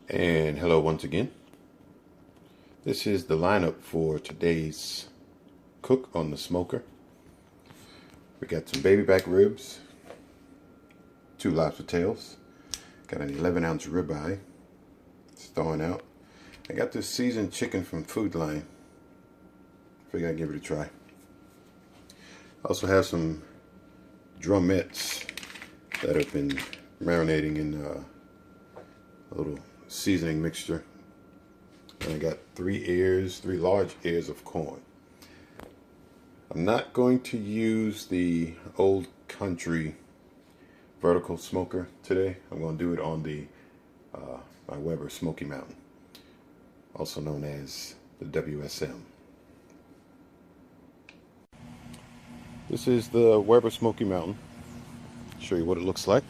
And hello once again. This is the lineup for today's cook on the smoker. We got some baby back ribs, 2 lobster tails, got an 11-ounce ribeye, it's thawing out. I got this seasoned chicken from Food Line. Figured I'd give it a try. I also have some drumettes that have been marinating in a little seasoning mixture. And I got 3 large ears of corn. I'm not going to use the Old Country vertical smoker today. I'm going to do it on the my Weber Smoky Mountain, also known as the WSM. This is the Weber Smoky Mountain. Show you what it looks like.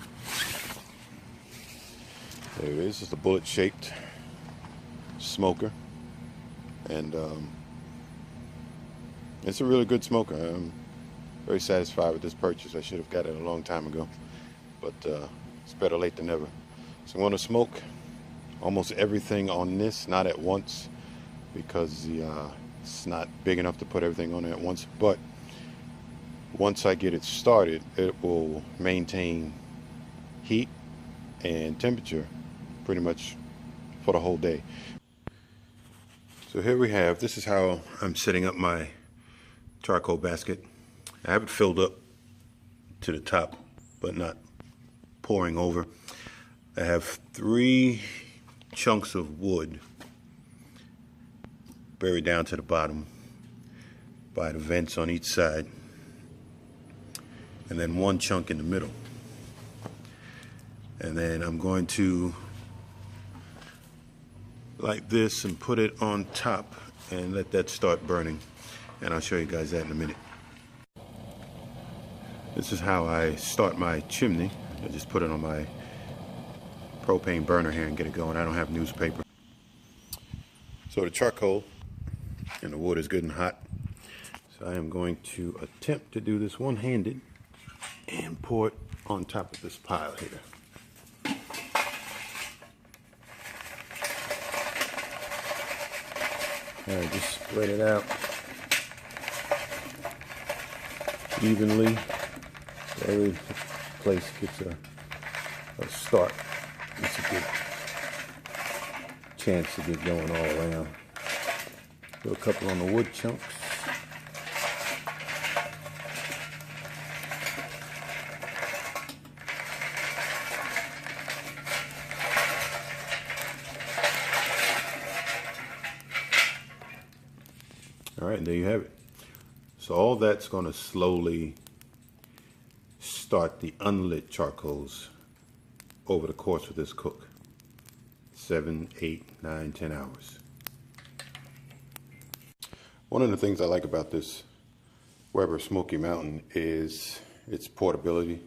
There it is. It's a bullet-shaped smoker, and it's a really good smoker. I'm very satisfied with this purchase. I should have got it a long time ago, but it's better late than never. So I'm going to smoke almost everything on this, not at once, because it's not big enough to put everything on at once. But once I get it started, it will maintain heat and temperature pretty much for the whole day. So here we have, this is how I'm setting up my charcoal basket. I have it filled up to the top, but not pouring over. I have 3 chunks of wood buried down to the bottom by the vents on each side, and then 1 chunk in the middle. And then I'm going to like this and put it on top and let that start burning, and I'll show you guys that in a minute. This is how I start my chimney. I just put it on my propane burner here and get it going. I don't have newspaper. So the charcoal and the wood is good and hot, so I am going to attempt to do this one-handed and pour it on top of this pile here. Alright, just spread it out evenly. Every place gets a start. It's a good chance to get going all around. Do a couple on the wood chunks. All right, and there you have it. So all that's going to slowly start the unlit charcoals over the course of this cook. 7, 8, 9, 10 hours. One of the things I like about this Weber Smoky Mountain is its portability.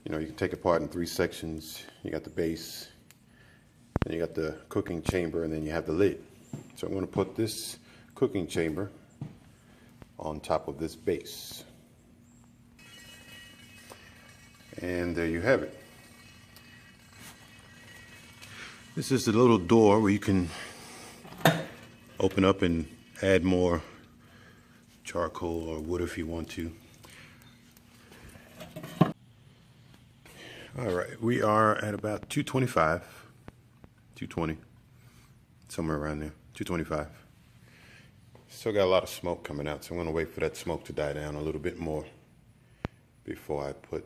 You know, you can take it apart in 3 sections. You got the base, then you got the cooking chamber, and then you have the lid. So I'm going to put this cooking chamber on top of this base, and there you have it. This is the little door where you can open up and add more charcoal or wood if you want to. All right, we are at about 225, 220, somewhere around there, 225. Still got a lot of smoke coming out, so I'm going to wait for that smoke to die down a little bit more before I put,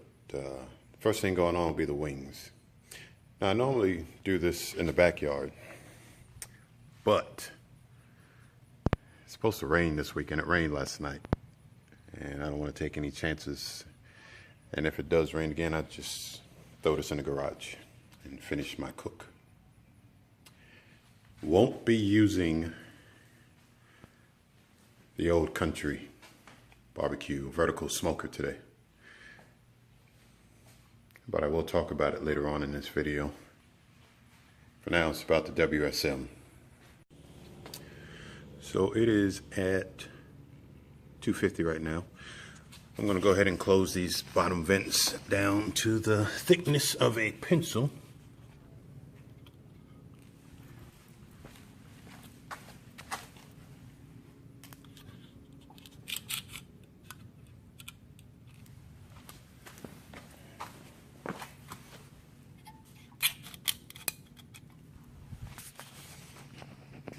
first thing going on will be the wings. Now I normally do this in the backyard, but it's supposed to rain this week, and it rained last night, and I don't want to take any chances, and if it does rain again, I'll just throw this in the garage and finish my cook. Won't be using the Old Country barbecue vertical smoker today, but I will talk about it later on in this video. For now, it's about the WSM. So it is at 250 right now. I'm going to go ahead and close these bottom vents down to the thickness of a pencil.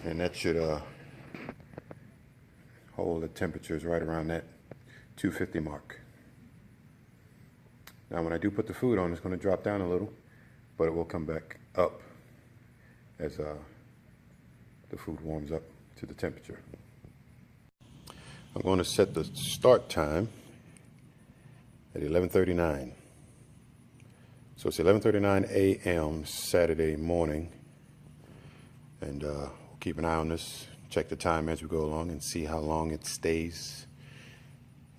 And that should hold the temperatures right around that 250 mark. Now when I do put the food on, it's going to drop down a little, but it will come back up as the food warms up to the temperature. I'm going to set the start time at 11:39. So it's 11:39 a.m. Saturday morning, and we'll keep an eye on this, check the time as we go along and see how long it stays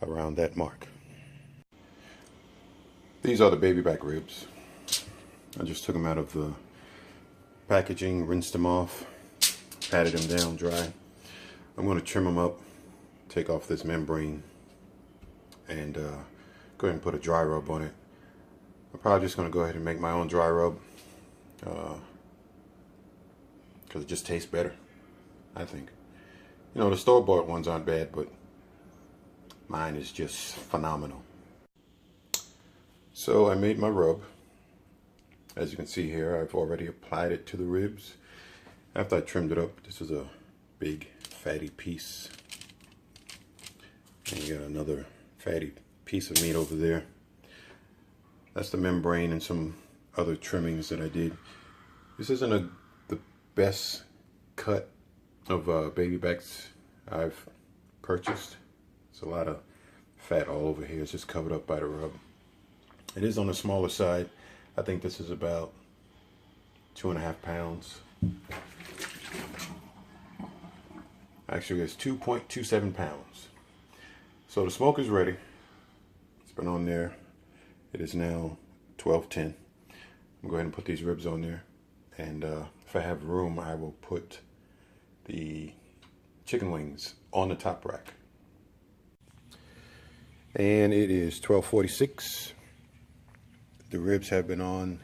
around that mark. These are the baby back ribs. I just took them out of the packaging, rinsed them off, patted them down dry. I'm going to trim them up, take off this membrane, and go ahead and put a dry rub on it. I'm probably just going to go ahead and make my own dry rub because it just tastes better, I think. You know, the store-bought ones aren't bad, but mine is just phenomenal. So I made my rub. As you can see here, I've already applied it to the ribs. After I trimmed it up, this is a big fatty piece. And you got another fatty piece of meat over there. That's the membrane and some other trimmings that I did. This isn't the best cut of baby backs I've purchased. It's a lot of fat all over here. It's just covered up by the rub. It is on the smaller side. I think this is about 2.5 pounds. Actually, it's 2.27 pounds. So the smoke is ready. It's been on there. It is now 12:10. I'm going to put these ribs on there. And if I have room, I will put the chicken wings on the top rack. And it is 12:46. The ribs have been on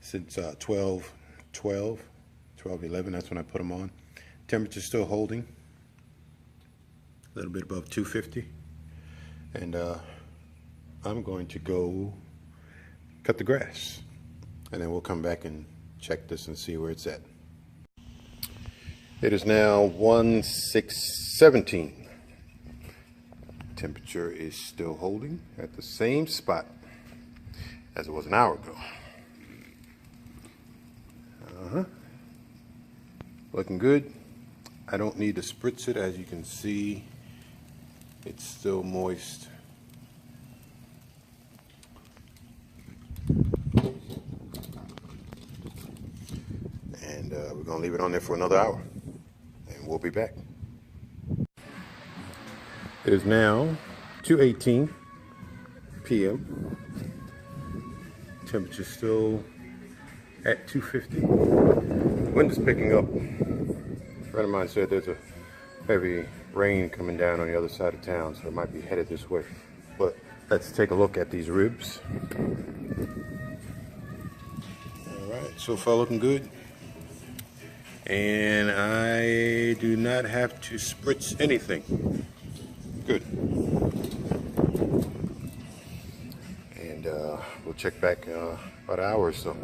since 12:11. That's when I put them on. Temperature's still holding, a little bit above 250. And I'm going to go cut the grass, and then we'll come back and check this and see where it's at. It is now 1:17. Temperature is still holding at the same spot as it was an hour ago. Looking good. I don't need to spritz it. As you can see, it's still moist. And we're gonna leave it on there for another hour, and we'll be back. It is now 2:18 p.m. Temperature still at 250. Wind is picking up. A friend of mine said there's a heavy rain coming down on the other side of town, so it might be headed this way. But let's take a look at these ribs. All right, so far looking good. And I do not have to spritz anything. Good. And we'll check back about an hour or so.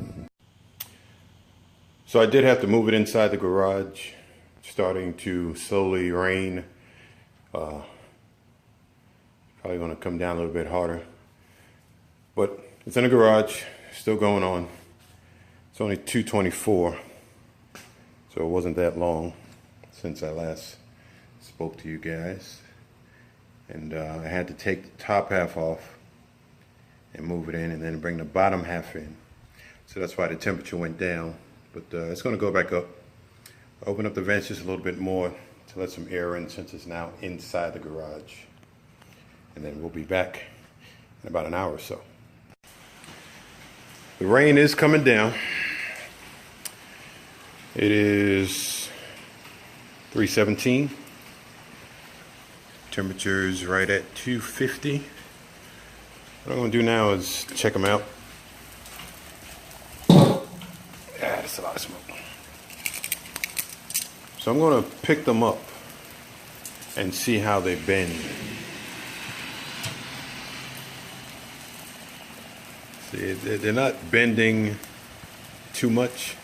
So I did have to move it inside the garage. It's starting to slowly rain. Probably going to come down a little bit harder. But it's in the garage, still going on. It's only 2:24, so it wasn't that long since I last spoke to you guys. And I had to take the top half off and move it in, and then bring the bottom half in. So that's why the temperature went down. But it's going to go back up. Open up the vents just a little bit more to let some air in, since it's now inside the garage. And then we'll be back in about an hour or so. The rain is coming down. It is 3:17. Temperature's right at 250. What I'm going to do now is check them out. Yeah, that's a lot of smoke. So I'm going to pick them up and see how they bend. See, they're not bending too much.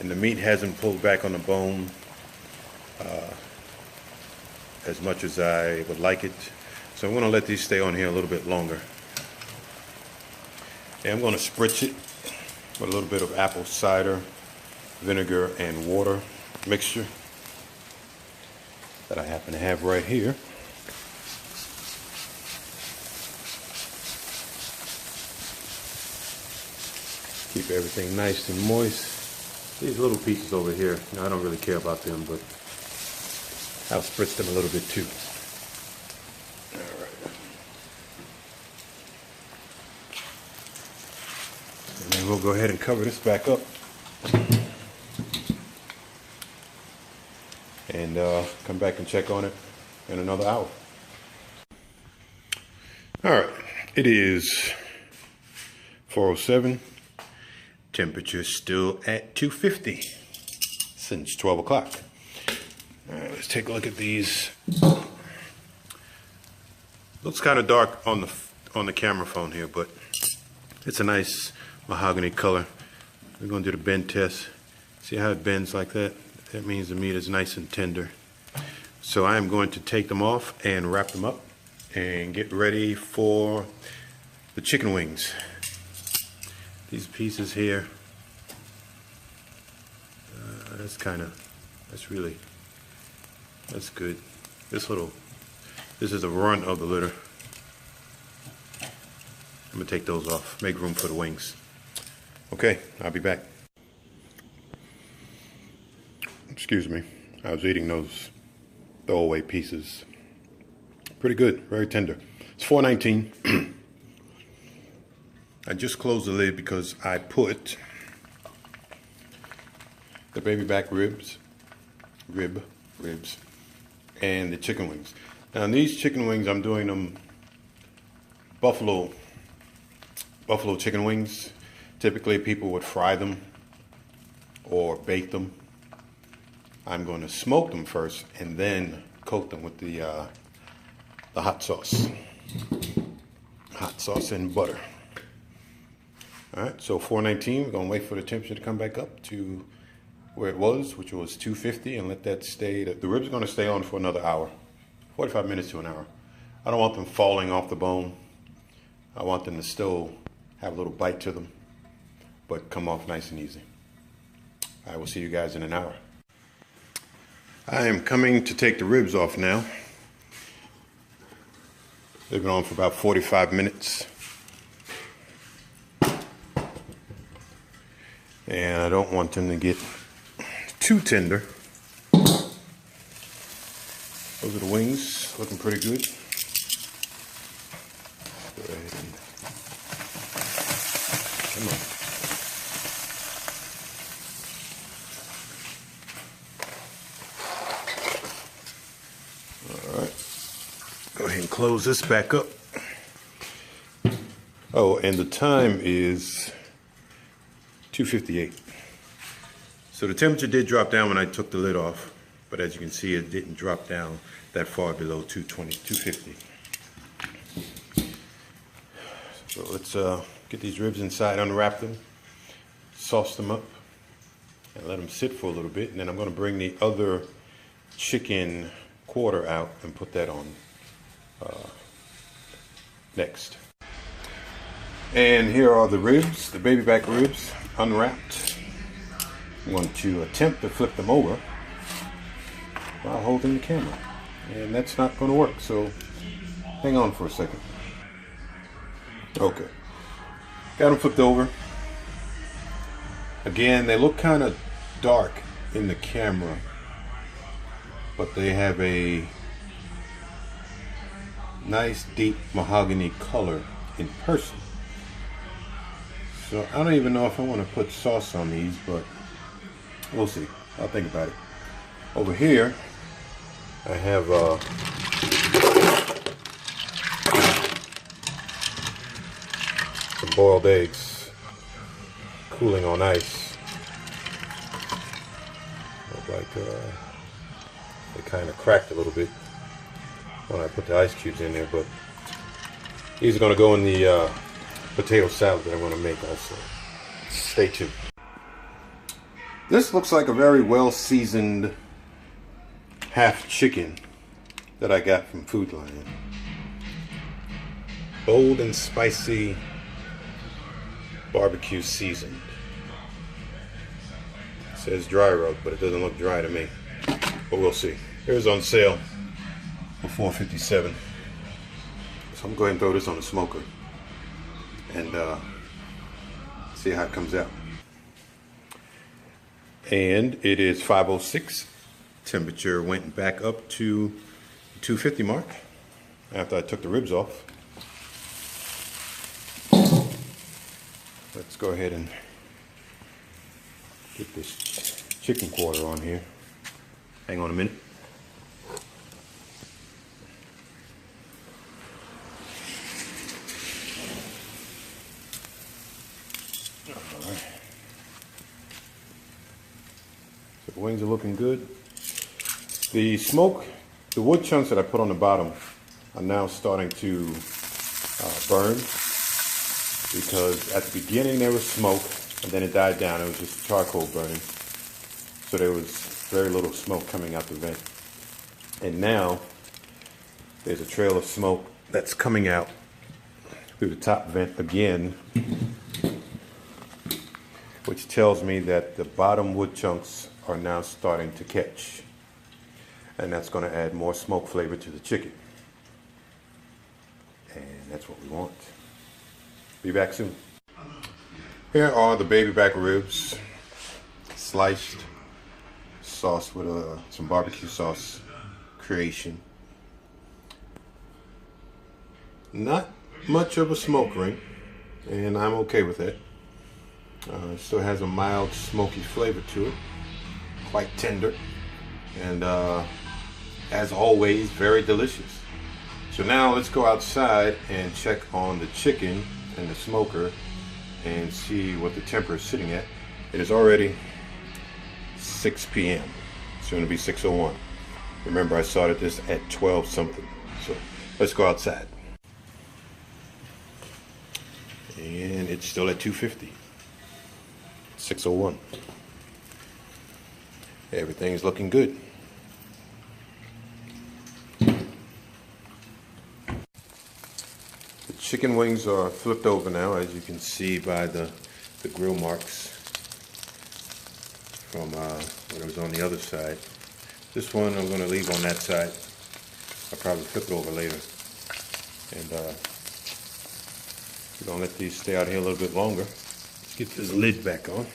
and the meat hasn't pulled back on the bone as much as I would like it. So I'm going to let these stay on here a little bit longer. And I'm going to spritz it with a little bit of apple cider vinegar and water mixture that I happen to have right here. Keep everything nice and moist. These little pieces over here, I don't really care about them, but I'll spritz them a little bit too. Alright. And then we'll go ahead and cover this back up. And come back and check on it in another hour. Alright, it is 4:07. Temperature still at 250 since 12 o'clock. Alright, let's take a look at these. Looks kind of dark on the camera phone here, but it's a nice mahogany color. We're going to do the bend test. See how it bends like that? That means the meat is nice and tender. So I am going to take them off and wrap them up and get ready for the chicken wings. These pieces here, that's good. This is the runt of the litter. I'm gonna take those off, make room for the wings. Okay, I'll be back. Excuse me, I was eating those throwaway pieces. Pretty good, very tender. It's $4.19. I just closed the lid because I put the baby back ribs, and the chicken wings. Now these chicken wings, I'm doing them buffalo chicken wings. Typically people would fry them or bake them. I'm going to smoke them first and then coat them with the hot sauce and butter. All right, so $4.19. We're gonna wait for the temperature to come back up to where it was, which was 250, and let that stay. The ribs are gonna stay on for another hour, 45 minutes to an hour. I don't want them falling off the bone. I want them to still have a little bite to them, but come off nice and easy. I will see you guys in an hour. I am coming to take the ribs off now. They've been on for about 45 minutes. And I don't want them to get too tender. Those are the wings, looking pretty good. Go ahead and come on. All right, go ahead and close this back up. Oh, and the time is 258. So the temperature did drop down when I took the lid off, but as you can see, it didn't drop down that far below 250. So let's get these ribs inside, unwrap them, sauce them up, and let them sit for a little bit. And then I'm going to bring the other chicken quarter out and put that on next. And here are the ribs, the baby back ribs, unwrapped. I'm going to attempt to flip them over while holding the camera. And that's not going to work, so hang on for a second. Okay. Got them flipped over. Again, they look kind of dark in the camera, but they have a nice deep mahogany color in person. So I don't even know if I want to put sauce on these, but we'll see. I'll think about it. Over here, I have some boiled eggs cooling on ice. Look like they kind of cracked a little bit when I put the ice cubes in there, but these are going to go in the potato salad that I'm going to make also. Stay tuned. This looks like a very well seasoned half chicken that I got from Food Lion. Bold and spicy barbecue seasoned. It says dry rub, but it doesn't look dry to me. But we'll see. Here's on sale for $4.57. So I'm going to go ahead and throw this on the smoker and see how it comes out. And it is 5:06. Temperature went back up to 250 mark after I took the ribs off. Let's go ahead and get this chicken quarter on here. Hang on a minute. All right. So the wings are looking good. The smoke, the wood chunks that I put on the bottom are now starting to burn, because at the beginning there was smoke and then it died down. It was just charcoal burning. So there was very little smoke coming out the vent. And now there's a trail of smoke that's coming out through the top vent again, which tells me that the bottom wood chunks are now starting to catch. And that's going to add more smoke flavor to the chicken. And that's what we want. Be back soon. Here are the baby back ribs, sliced, sauce with some barbecue sauce creation. Not much of a smoke ring, and I'm okay with that. It still has a mild smoky flavor to it, quite tender, and as always, very delicious. So now let's go outside and check on the chicken and the smoker and see what the temper is sitting at. It is already 6 p.m. soon to be 6:01. Remember, I started this at 12 something. So let's go outside. And it's still at 250. 6:01. Everything's looking good. Chicken wings are flipped over now, as you can see by the grill marks from when it was on the other side. This one I'm going to leave on that side. I'll probably flip it over later. And we're going to let these stay out here a little bit longer. Let's get this lid back on.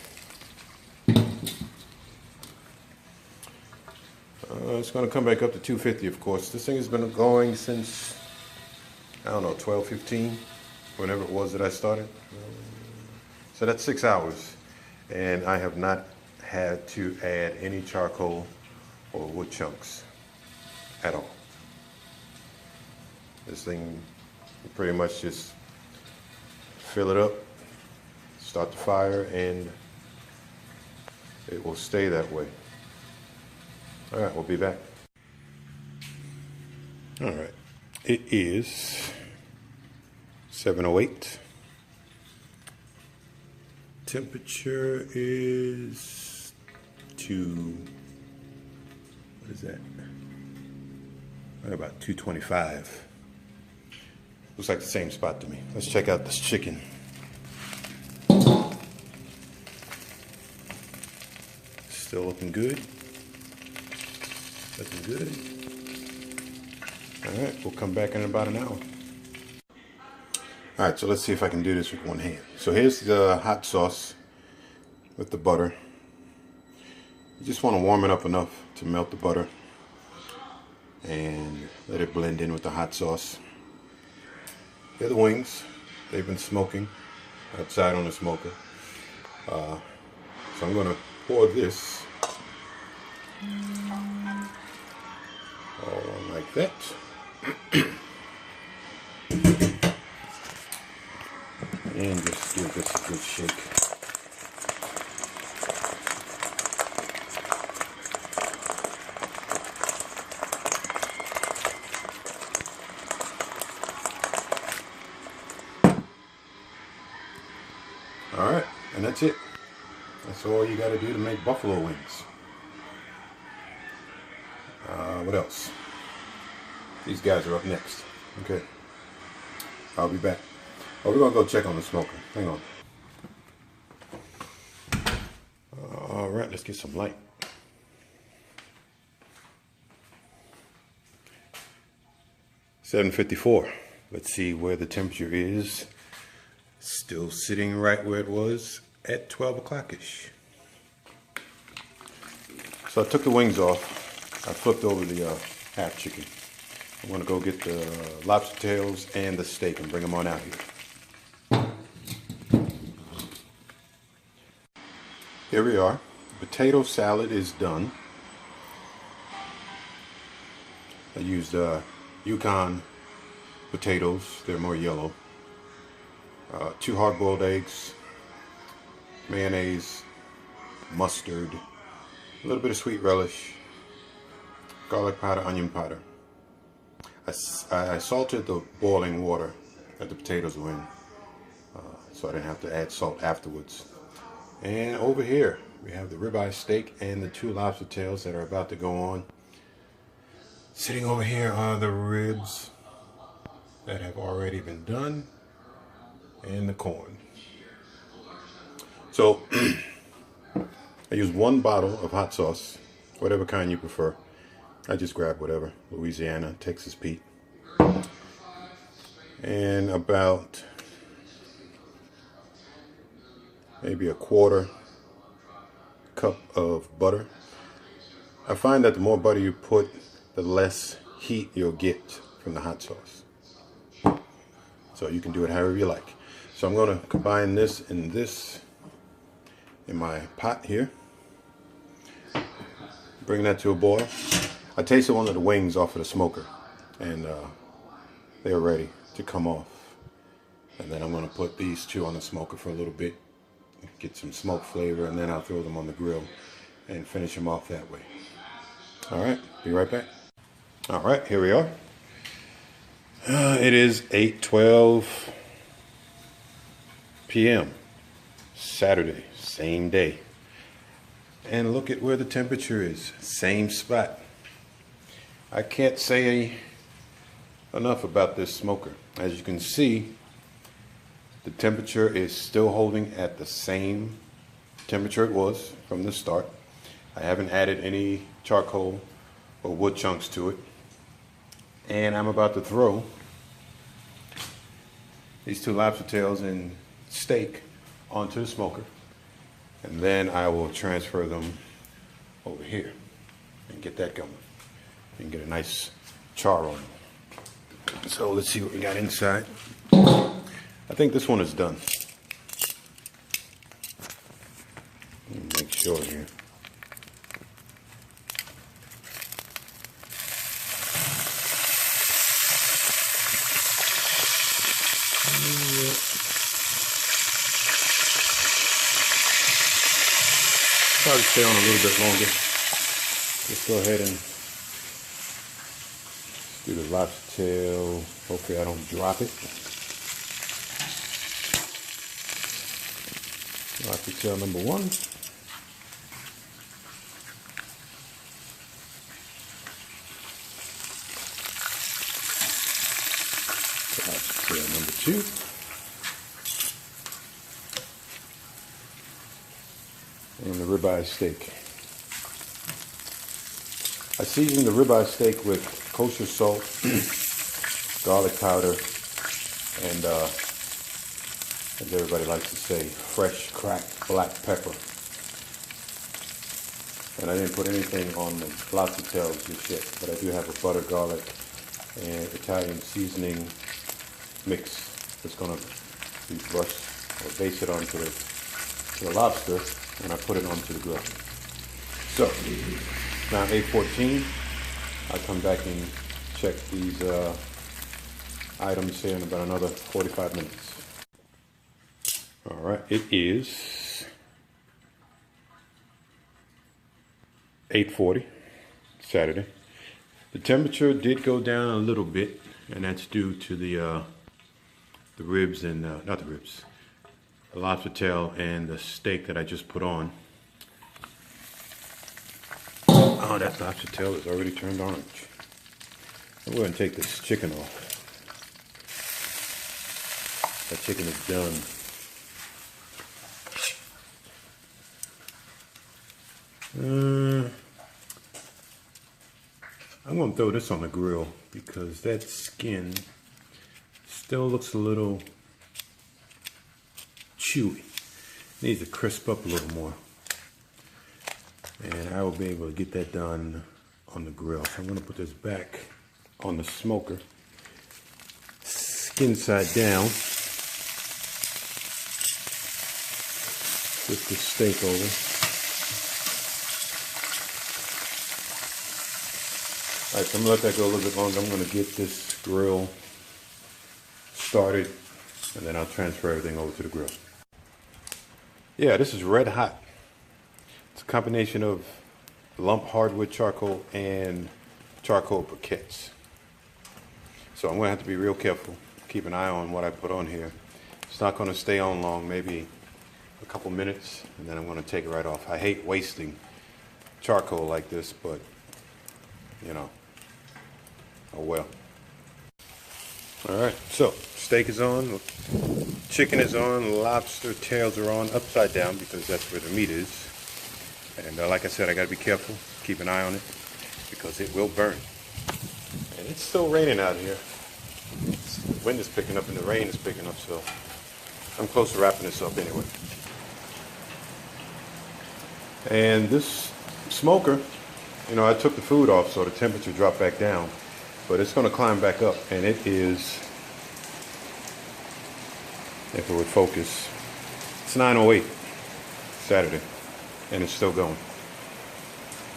It's going to come back up to 250, of course. This thing has been going since, I don't know, 12:15, whenever it was that I started. So that's 6 hours, and I have not had to add any charcoal or wood chunks at all. This thing, you pretty much just fill it up, start the fire, and it will stay that way. All right, we'll be back. All right, it is 7:08. Temperature is what is that? About 225. Looks like the same spot to me. Let's check out this chicken. Still looking good. Looking good. All right, we'll come back in about an hour. All right, so let's see if I can do this with one hand. So here's the hot sauce with the butter. You just want to warm it up enough to melt the butter and let it blend in with the hot sauce. They're the wings. They've been smoking outside on the smoker. So I'm going to pour this all on like that. And just give this a good shake. All right, and that's it. That's all you got to do to make buffalo wings. What else? These guys are up next. Okay. I'll be back. Oh, we're going to go check on the smoker. Hang on. All right, let's get some light. $754. Let's see where the temperature is. Still sitting right where it was at 12 o'clock-ish. So I took the wings off. I flipped over the half chicken. I'm going to go get the lobster tails and the steak and bring them on out here. Here we are. Potato salad is done. I used Yukon potatoes. They're more yellow. 2 hard-boiled eggs, mayonnaise, mustard, a little bit of sweet relish, garlic powder, onion powder. I salted the boiling water that the potatoes were in, so I didn't have to add salt afterwards. And over here we have the ribeye steak and the 2 lobster tails that are about to go on. Sitting over here are the ribs that have already been done, and the corn. So I use 1 bottle of hot sauce, whatever kind you prefer. I just grab whatever, Louisiana, Texas Pete. And about maybe a 1/4 cup of butter. I find that the more butter you put, the less heat you'll get from the hot sauce. So you can do it however you like. So I'm going to combine this in my pot here. Bring that to a boil. I tasted one of the wings off of the smoker, and they're ready to come off. And then I'm going to put these 2 on the smoker for a little bit, get some smoke flavor, and then I'll throw them on the grill and finish them off that way. All right, be right back. All right, here we are. It is 8:12 p.m. Saturday, same day. And look at where the temperature is, same spot. I can't say enough about this smoker. As you can see, the temperature is still holding at the same temperature it was from the start. I haven't added any charcoal or wood chunks to it. And I'm about to throw these 2 lobster tails and steak onto the smoker, and then I will transfer them over here and get that going and get a nice char on them. So let's see what we got inside. I think this one is done. Let me make sure here. Probably stay on a little bit longer. Let's go ahead and do the lobster tail. Hopefully I don't drop it. Lobster tail number 1. Lobster tail number 2. And the ribeye steak. I seasoned the ribeye steak with kosher salt, garlic powder, and as everybody likes to say, fresh cracked black pepper. And I didn't put anything on the lobster tails just yet, but I do have a butter, garlic, and Italian seasoning mix that's going to be brushed or base it onto the lobster, and I put it onto the grill. So now 8:14. I'll come back and check these items here in about another 45 minutes. All right, it is 8:40 Saturday. The temperature did go down a little bit, and that's due to the ribs and not the ribs, the lobster tail and the steak that I just put on. Oh, that lobster tail is already turned orange. I'm going to take this chicken off. That chicken is done. I'm going to throw this on the grill because that skin still looks a little chewy. Needs to crisp up a little more. And I will be able to get that done on the grill. So I'm going to put this back on the smoker. Skin side down. Flip the steak over. Alright, so I'm going to let that go a little bit longer. I'm going to get this grill started and then I'll transfer everything over to the grill. Yeah, this is red hot. It's a combination of lump hardwood charcoal and charcoal briquettes. So I'm going to have to be real careful. Keep an eye on what I put on here. It's not going to stay on long, maybe a couple minutes, and then I'm going to take it right off. I hate wasting charcoal like this, but you know, oh well. Alright, so steak is on, chicken is on, lobster tails are on upside down because that's where the meat is. And like I said, I got to be careful, keep an eye on it because it will burn. And it's still raining out here. The wind is picking up and the rain is picking up, so I'm close to wrapping this up anyway. And this smoker, you know, I took the food off so the temperature dropped back down, but it's going to climb back up, and it is, if it would focus, it's 9:08 Saturday, and it's still going.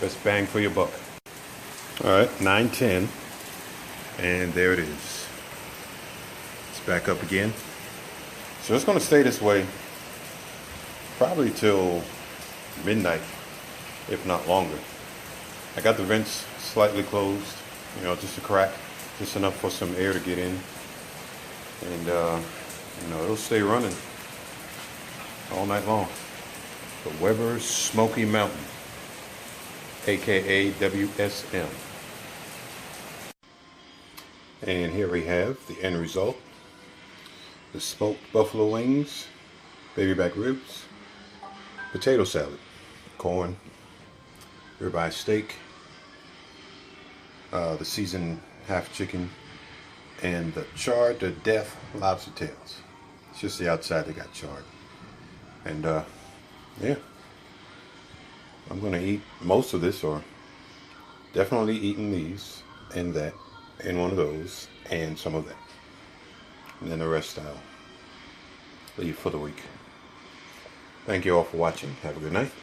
Best bang for your buck. All right, 9:10, and there it is. It's back up again. So it's going to stay this way probably till midnight, if not longer. I got the vents slightly closed, you know, just a crack, just enough for some air to get in. And, you know, it'll stay running all night long. The Weber's Smoky Mountain, aka WSM. And here we have the end result. The smoked buffalo wings, baby back ribs, potato salad, corn, ribeye steak, the seasoned half chicken, and the charred to death lobster tails. It's just the outside that got charred. And yeah, I'm gonna eat most of this, or definitely eating these and that and one of those and some of that, and then the rest I'll leave for the week. Thank you all for watching. Have a good night.